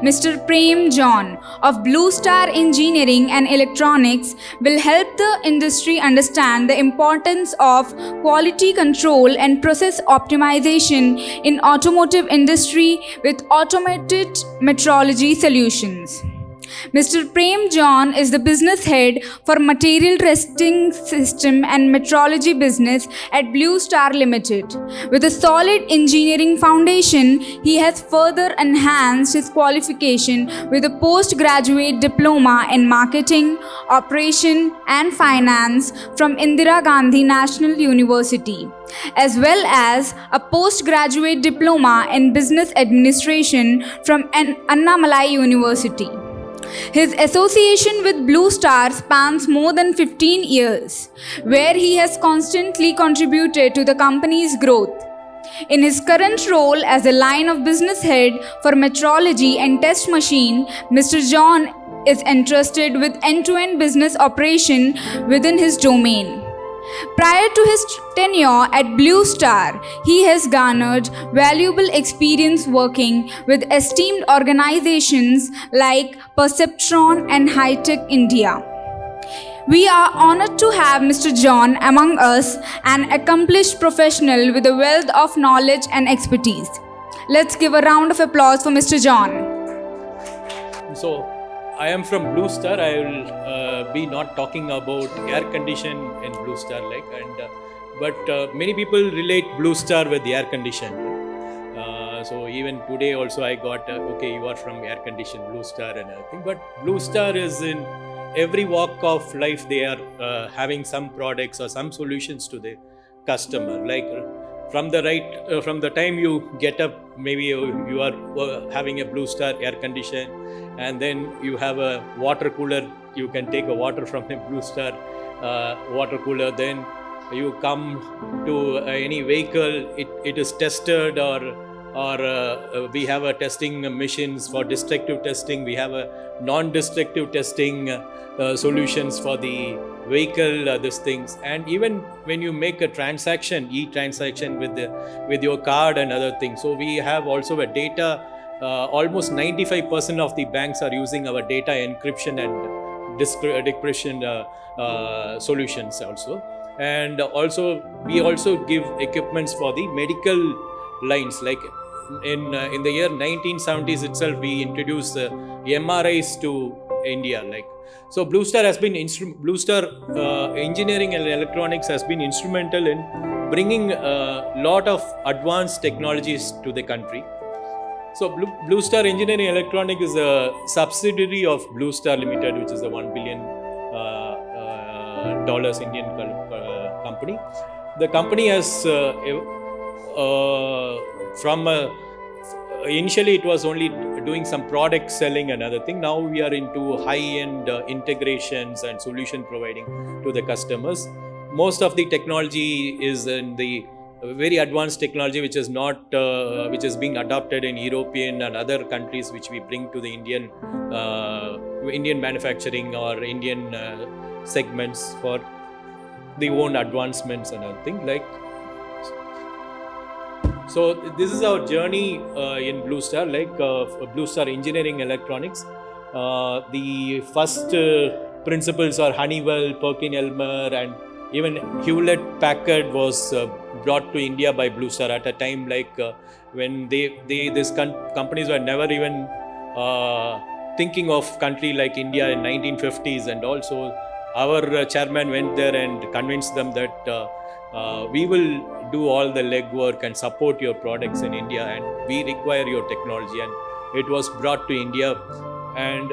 Mr. Prem John of Blue Star Engineering and Electronics will help the industry understand the importance of quality control and process optimization in automotive industry with Automated Metrology Solutions. Mr. Prem John is the business head for material testing system and metrology business at Blue Star Limited. With a solid engineering foundation, he has further enhanced his qualification with a postgraduate diploma in marketing, operation and finance from Indira Gandhi National University, as well as a postgraduate diploma in business administration from Annamalai University. His association with Blue Star spans more than 15 years, where he has constantly contributed to the company's growth. In his current role as a line of business head for metrology and test machine, Mr. John is entrusted with end-to-end business operation within his domain. Prior to his tenure at Blue Star, he has garnered valuable experience working with esteemed organizations like Perceptron and High-Tech India. We are honored to have Mr. John among us, an accomplished professional with a wealth of knowledge and expertise. Let's give a round of applause for Mr. John. So, I am from Blue Star. I will be not talking about air condition in Blue Star but many people relate Blue Star with the air condition. So even today also I got okay, you are from air condition Blue Star and everything. But Blue Star is in every walk of life. They are having some products or some solutions to the customer. Like from the time you get up, maybe you are having a Blue Star air condition, and then you have a water cooler. You can take a water from a Blue Star water cooler. Then you come to any vehicle. It is tested, or we have a testing machines for destructive testing. We have a non-destructive testing solutions for the vehicle, these things. And even when you make a transaction, e-transaction with your card and other things, so we have also a data. Almost 95% of the banks are using our data encryption and decryption solutions also. And also we also give equipments for the medical lines. Like in the year 1970s itself, we introduced MRIs to India. Like so, Blue Star Blue Star Engineering and Electronics has been instrumental in bringing a lot of advanced technologies to the country. So Blue Star Engineering Electronics is a subsidiary of Blue Star Limited, which is a $1 billion Indian company. The company has initially it was only doing some product selling and other thing. Now we are into high-end integrations and solution providing to the customers. Most of the technology is in the very advanced technology, which is being adopted in European and other countries, which we bring to the Indian manufacturing or Indian segments for the own advancements and other thing. Like so, this is our journey in Blue Star, like Blue Star Engineering Electronics. The first principals are Honeywell, Perkin-Elmer, and even Hewlett-Packard was brought to India by Blue Star at a time like when these companies were never even thinking of country like India in 1950s. And also our chairman went there and convinced them that we will do all the legwork and support your products in India, and we require your technology. And it was brought to India, and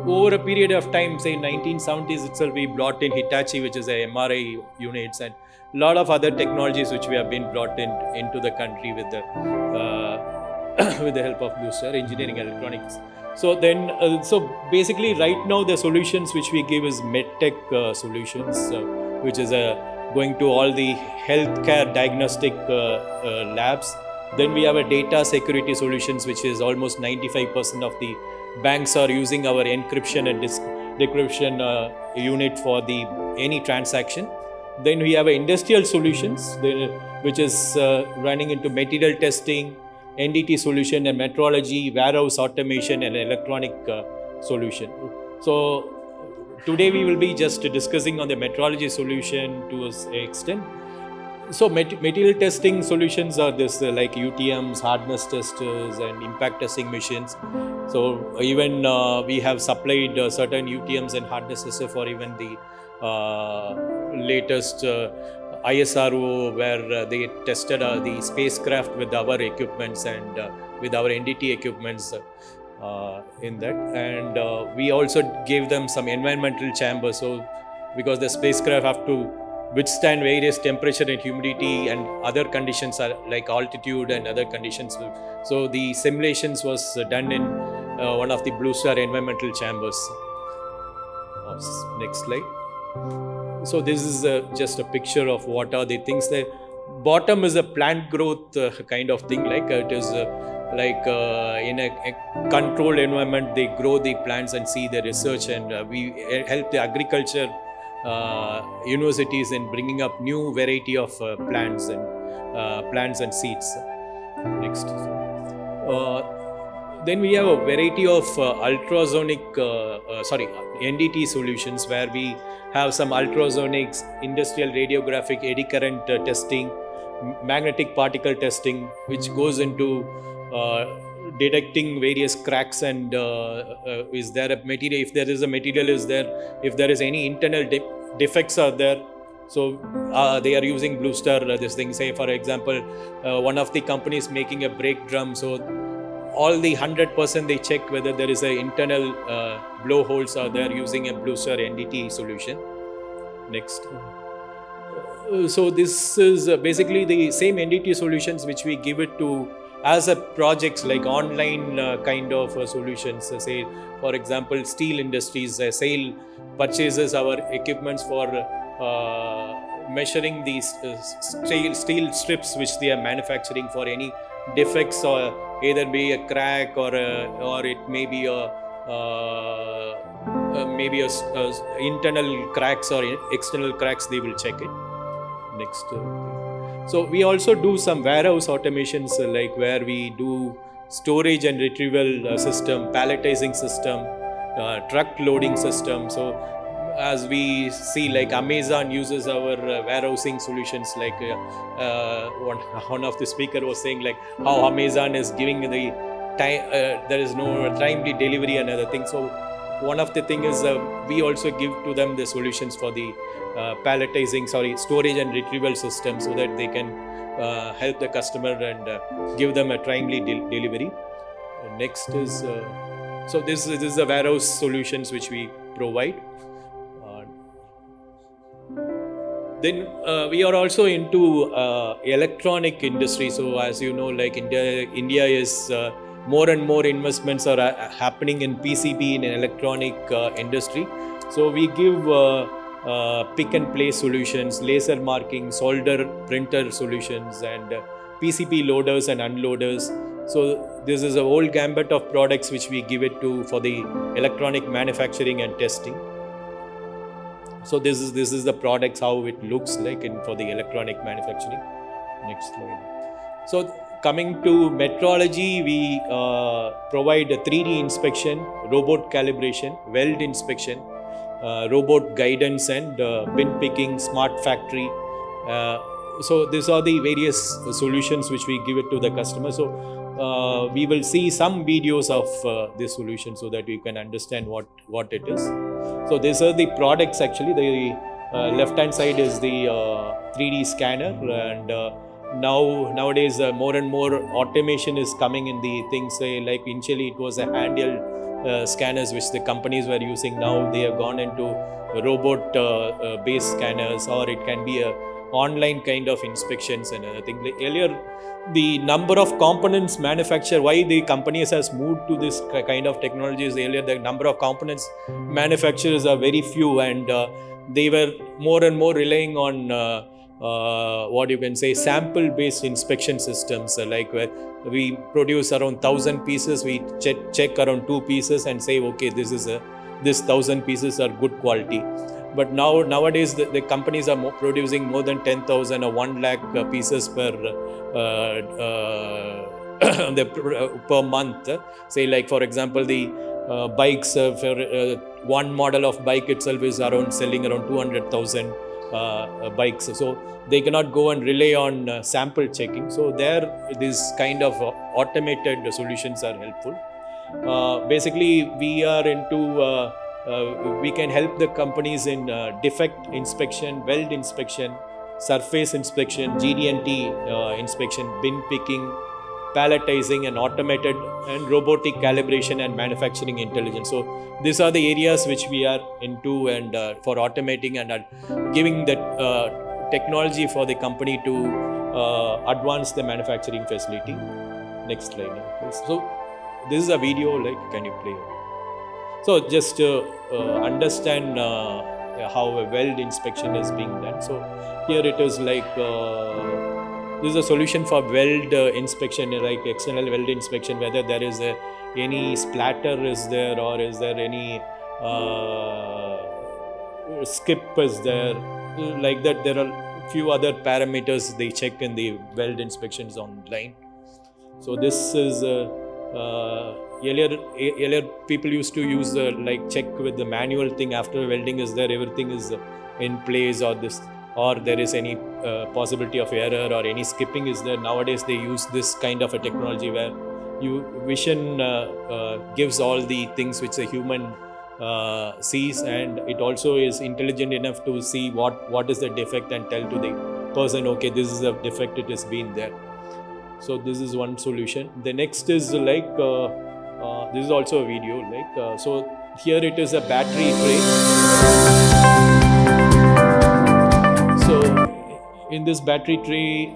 over a period of time, say 1970s itself, we brought in Hitachi, which is a MRI units, and a lot of other technologies which we have been brought into the country with the help of Blue Star Engineering Electronics. So then, so basically, right now the solutions which we give is MedTech solutions, which is going to all the healthcare diagnostic labs. Then we have a data security solutions, which is almost 95% of the banks are using our encryption and decryption unit for any transaction. Then we have industrial solutions, which is running into material testing, NDT solution, and metrology, warehouse automation, and electronic solution. So today we will be just discussing on the metrology solution to an extent. So material testing solutions are this like UTMs, hardness testers, and impact testing machines. So even we have supplied certain UTMs and hardness testers for even the latest ISRO, where they tested the spacecraft with our equipments and with our NDT equipments in that. And we also gave them some environmental chambers. So because the spacecraft have to withstand various temperature and humidity and other conditions like altitude and other conditions. So the simulations was done in one of the Blue Star environmental chambers. Next slide. So this is just a picture of what are the things. The bottom is a plant growth kind of thing, like it is like in a controlled environment they grow the plants and see the research, and we help the agriculture universities in bringing up new variety of plants and seeds. Next. Then we have a variety of NDT solutions, where we have some ultrasonics, industrial radiographic eddy current testing, magnetic particle testing, which goes into detecting various cracks and is there a material, if there is a material is there, if there is any internal defects are there. So they are using Blue Star this thing. Say for example, one of the companies making a brake drum, so all the 100% they check whether there is a internal blowholes are there using a Blue Star NDT solution. Next. So this is basically the same NDT solutions which we give it to as a projects, like online kind of solutions. Say for example, steel industries, SAIL purchases our equipments for measuring these steel strips which they are manufacturing for any defects, or either be a crack or it may be maybe internal cracks or external cracks. They will check it. Next. So we also do some warehouse automations, like where we do storage and retrieval system, palletizing system, truck loading system. So as we see, like Amazon uses our warehousing solutions, like one of the speaker was saying, like how Amazon is giving the time, there is no timely delivery and other things. So one of the thing is we also give to them the solutions for the storage and retrieval system, so that they can help the customer and give them a timely delivery. Next is so this is the warehouse solutions which we provide. Then we are also into electronic industry. So as you know, like India is more and more investments are happening in PCB in electronic industry. So we give pick and place solutions, laser marking, solder printer solutions, and PCB loaders and unloaders. So this is a whole gambit of products which we give it to for the electronic manufacturing and testing. So this is the products, how it looks like for the electronic manufacturing. Next slide. So coming to metrology, we provide a 3D inspection, robot calibration, weld inspection, robot guidance, and bin picking, smart factory. So these are the various solutions which we give it to the customer. So we will see some videos of this solution so that you can understand what it is. So these are the products actually. The left hand side is the 3D scanner, and nowadays more and more automation is coming in the things. Like initially it was a handheld scanners which the companies were using. Now they have gone into robot based scanners, or it can be a online kind of inspections and other things. Like earlier, the number of components manufactured, why the companies has moved to this kind of technologies. Earlier, the number of components manufacturers are very few, and they were more and more relying on what you can say sample based inspection systems, like where we produce around 1,000 pieces, we check around 2 pieces and say, okay, this 1,000 pieces are good quality. But nowadays the companies are producing more than 10,000 or 1 lakh pieces per per month. Say like for example the bikes for one model of bike itself is selling around 200,000 bikes. So they cannot go and rely on sample checking. So there this kind of automated solutions are helpful. Basically we are into we can help the companies in defect inspection, weld inspection, surface inspection, GD&T inspection, bin picking, palletizing, and automated and robotic calibration and manufacturing intelligence. So these are the areas which we are into, and for automating and giving that technology for the company to advance the manufacturing facility. Next slide, please. So this is a video, like, can you play? So just understand how a weld inspection is being done. So here it is like this is a solution for weld inspection, like external weld inspection, whether there is any splatter is there, or is there any skip is there, like that. There are few other parameters they check in the weld inspections online. So this is earlier people used to use like check with the manual thing. After welding is there, everything is in place, or there is any possibility of error or any skipping is there. Nowadays they use this kind of a technology where vision gives all the things which a human sees, and it also is intelligent enough to see what is the defect and tell to the person, okay, this is a defect, it has been there. So this is one solution. The next is like this is also a video, like so here it is a battery tray. So in this battery tray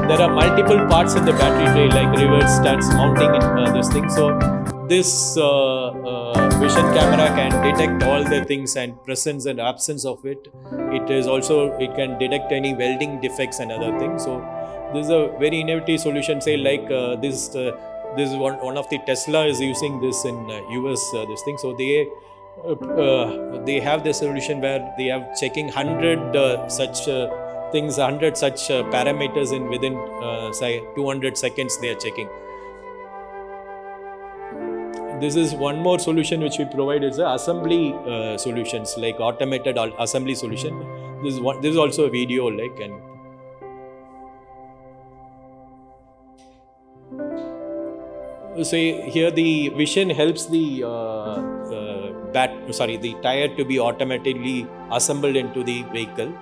there are multiple parts in the battery tray, like reverse starts mounting in this thing. So this vision camera can detect all the things and presence and absence of it. It can detect any welding defects and other things. So this is a very innovative solution. Say like this is one of the Tesla is using this in US this thing. So they have the solution where they have checking 100 such things, 100 such parameters in within say 200 seconds they are checking. This is one more solution which we provide is the assembly solutions, like automated assembly solution. This is also a video, like, and so here the vision helps the the tire to be automatically assembled into the vehicle.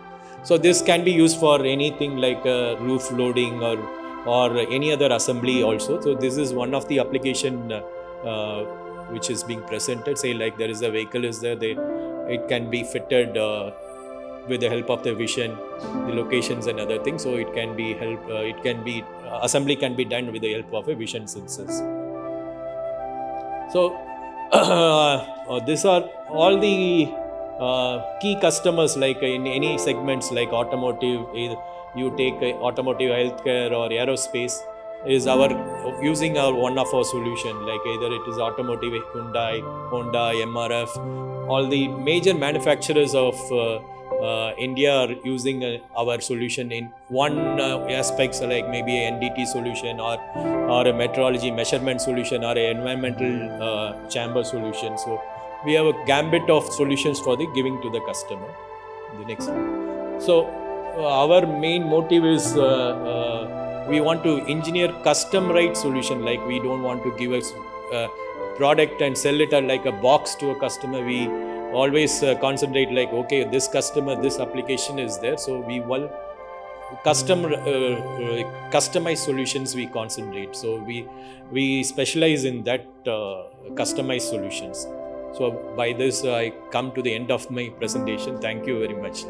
So this can be used for anything like roof loading or any other assembly also. So this is one of the application which is being presented. Say like there is a vehicle is there, it can be fitted with the help of the vision, the locations and other things. So it can be assembly can be done with the help of a vision sensors. So these are all the key customers, like in any segments like automotive, you take automotive, healthcare or aerospace, is using one of our solution, like either it is automotive, Hyundai, Honda, MRF. All the major manufacturers of India are using our solution in one aspects, like maybe a NDT solution or a metrology measurement solution or an environmental chamber solution. So we have a gambit of solutions for the giving to the customer. The next one. So our main motive is we want to engineer custom right solution. Like we don't want to give a product and sell it like a box to a customer. We always concentrate like, okay, this customer, this application is there. So we will customized solutions we concentrate. So we specialize in that customized solutions. So by this I come to the end of my presentation. Thank you very much.